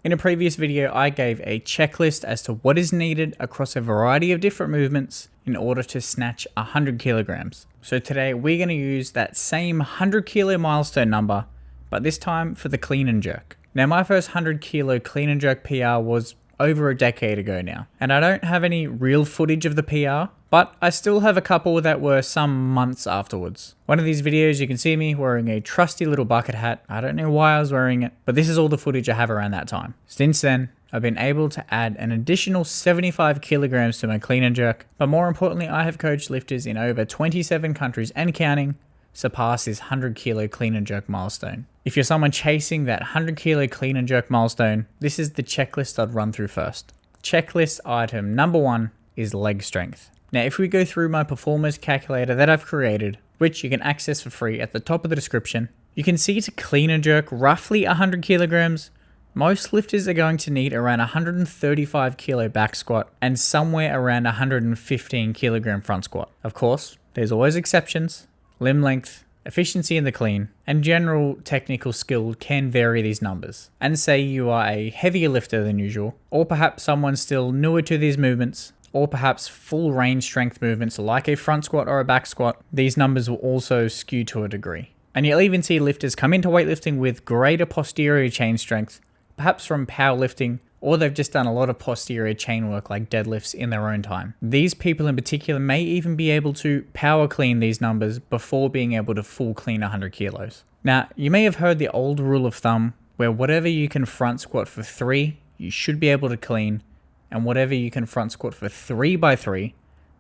In a previous video, I gave a checklist as to what is needed across a variety of different movements in order to snatch 100 kilograms. So today we're going to use that same 100 kilo milestone number, but this time for the clean and jerk. Now my first 100 kilo clean and jerk PR was over a decade ago now, and I don't have any real footage of the PR, but I still have a couple that were some months afterwards. One of these videos you can see me wearing a trusty little bucket hat. I don't know why I was wearing it, but this is all the footage I have around that time. Since then, I've been able to add an additional 75 kilograms to my clean and jerk, but more importantly, I have coached lifters in over 27 countries and counting surpass this 100 kilo clean and jerk milestone. If you're someone chasing that 100 kilo clean and jerk milestone, this is the checklist I'd run through first. Checklist item number 1 is leg strength. Now, if we go through my performance calculator that I've created, which you can access for free at the top of the description, you can see to clean and jerk roughly 100 kilograms, most lifters are going to need around 135 kilo back squat and somewhere around 115 kilogram front squat. Of course, there's always exceptions. Limb length, efficiency in the clean, and general technical skill can vary these numbers. And say you are a heavier lifter than usual, or perhaps someone still newer to these movements, or perhaps full range strength movements like a front squat or a back squat, these numbers will also skew to a degree. And you'll even see lifters come into weightlifting with greater posterior chain strength, perhaps from powerlifting, or they've just done a lot of posterior chain work like deadlifts in their own time. These people in particular may even be able to power clean these numbers before being able to full clean 100 kilos. Now, you may have heard the old rule of thumb where whatever you can front squat for 3, you should be able to clean, and whatever you can front squat for 3 by 3,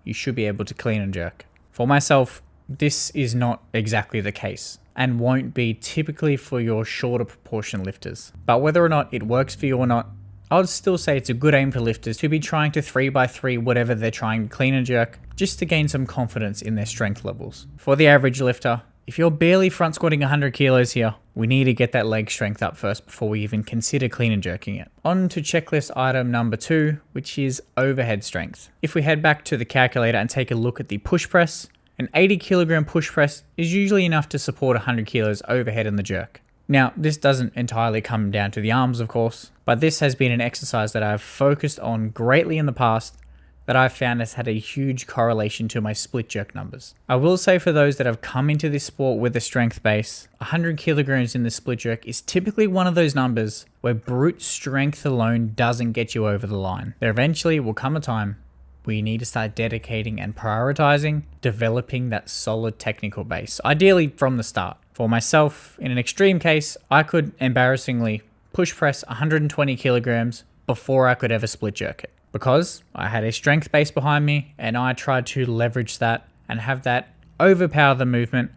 you should be able to clean and jerk. For myself, this is not exactly the case and won't be typically for your shorter proportion lifters. But whether or not it works for you or not, I would still say it's a good aim for lifters to be trying to 3 by 3 whatever they're trying to clean and jerk, just to gain some confidence in their strength levels. For the average lifter, if you're barely front squatting 100 kilos here, we need to get that leg strength up first before we even consider clean and jerking it. On to checklist item number 2, which is overhead strength. If we head back to the calculator and take a look at the push press, an 80 kilogram push press is usually enough to support 100 kilos overhead in the jerk. Now, this doesn't entirely come down to the arms, of course, but this has been an exercise that I've focused on greatly in the past that I've found has had a huge correlation to my split jerk numbers. I will say for those that have come into this sport with a strength base, 100 kilograms in the split jerk is typically one of those numbers where brute strength alone doesn't get you over the line. There eventually will come a time where you need to start dedicating and prioritizing developing that solid technical base, ideally from the start. For myself, in an extreme case, I could embarrassingly push press 120 kilograms before I could ever split jerk it, because I had a strength base behind me and I tried to leverage that and have that overpower the movement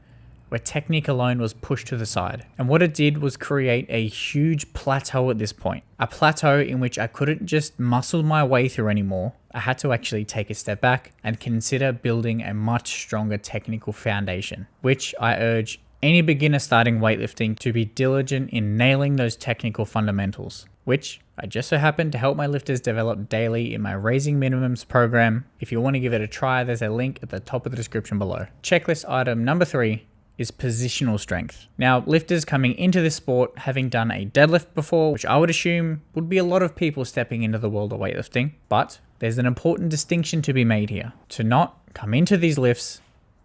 where technique alone was pushed to the side. And what it did was create a huge plateau at this point, a plateau in which I couldn't just muscle my way through anymore. I had to actually take a step back and consider building a much stronger technical foundation, which I urge any beginner starting weightlifting to be diligent in nailing those technical fundamentals, which I just so happen to help my lifters develop daily in my Raising Minimums program. If you want to give it a try, there's a link at the top of the description below. Checklist item number 3 is positional strength. Now, lifters coming into this sport having done a deadlift before, which I would assume would be a lot of people stepping into the world of weightlifting, but there's an important distinction to be made here. To not come into these lifts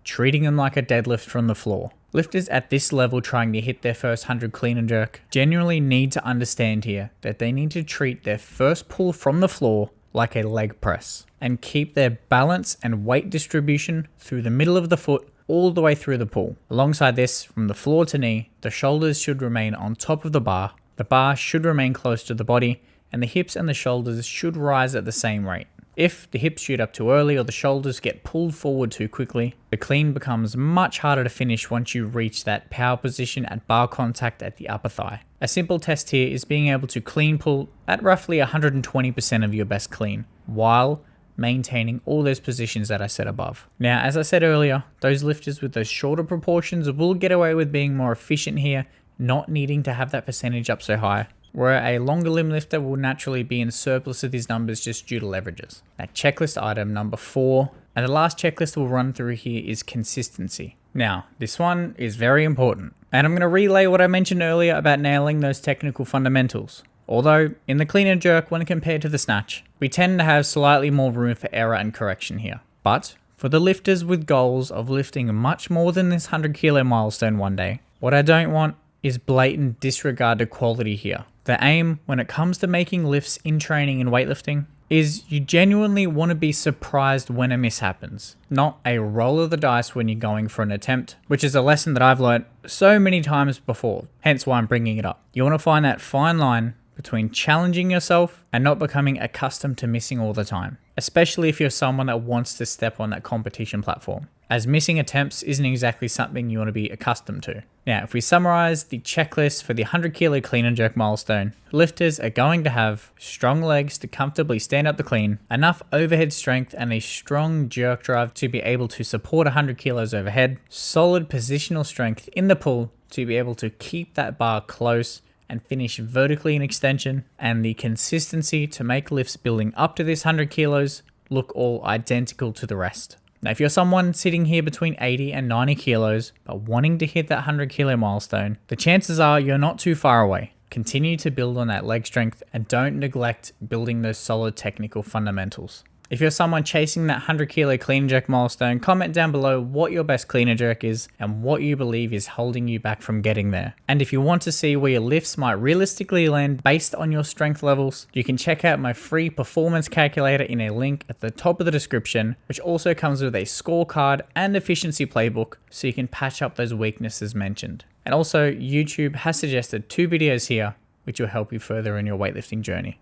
treating them like a deadlift from the floor. Lifters at this level trying to hit their first 100 clean and jerk genuinely need to understand here that they need to treat their first pull from the floor like a leg press and keep their balance and weight distribution through the middle of the foot all the way through the pull. Alongside this, from the floor to knee, the shoulders should remain on top of the bar should remain close to the body, and the hips and the shoulders should rise at the same rate. If the hips shoot up too early or the shoulders get pulled forward too quickly, the clean becomes much harder to finish once you reach that power position at bar contact at the upper thigh. A simple test here is being able to clean pull at roughly 120% of your best clean, while maintaining all those positions that I said above. Now, as I said earlier, those lifters with those shorter proportions will get away with being more efficient here, not needing to have that percentage up so high, where a longer limb lifter will naturally be in surplus of these numbers just due to leverages. Now, checklist item number 4, and the last checklist we'll run through here is consistency. Now, this one is very important, and I'm going to relay what I mentioned earlier about nailing those technical fundamentals. Although, in the clean and jerk when compared to the snatch, we tend to have slightly more room for error and correction here. But, for the lifters with goals of lifting much more than this 100 kilo milestone one day, what I don't want is blatant disregard to quality here. The aim, when it comes to making lifts in training and weightlifting, is you genuinely want to be surprised when a miss happens, not a roll of the dice when you're going for an attempt, which is a lesson that I've learned so many times before, hence why I'm bringing it up. You want to find that fine line between challenging yourself and not becoming accustomed to missing all the time, especially if you're someone that wants to step on that competition platform, as missing attempts isn't exactly something you want to be accustomed to. Now, if we summarize the checklist for the 100 kilo clean and jerk milestone, lifters are going to have strong legs to comfortably stand up the clean, enough overhead strength and a strong jerk drive to be able to support 100 kilos overhead, solid positional strength in the pull to be able to keep that bar close and finish vertically in extension, and the consistency to make lifts building up to this 100 kilos look all identical to the rest. Now, if you're someone sitting here between 80 and 90 kilos, but wanting to hit that 100 kilo milestone, the chances are you're not too far away. Continue to build on that leg strength and don't neglect building those solid technical fundamentals. If you're someone chasing that 100 kilo clean and jerk milestone, comment down below what your best clean and jerk is and what you believe is holding you back from getting there. And if you want to see where your lifts might realistically land based on your strength levels, you can check out my free performance calculator in a link at the top of the description, which also comes with a scorecard and efficiency playbook so you can patch up those weaknesses mentioned. And also, YouTube has suggested 2 videos here which will help you further in your weightlifting journey.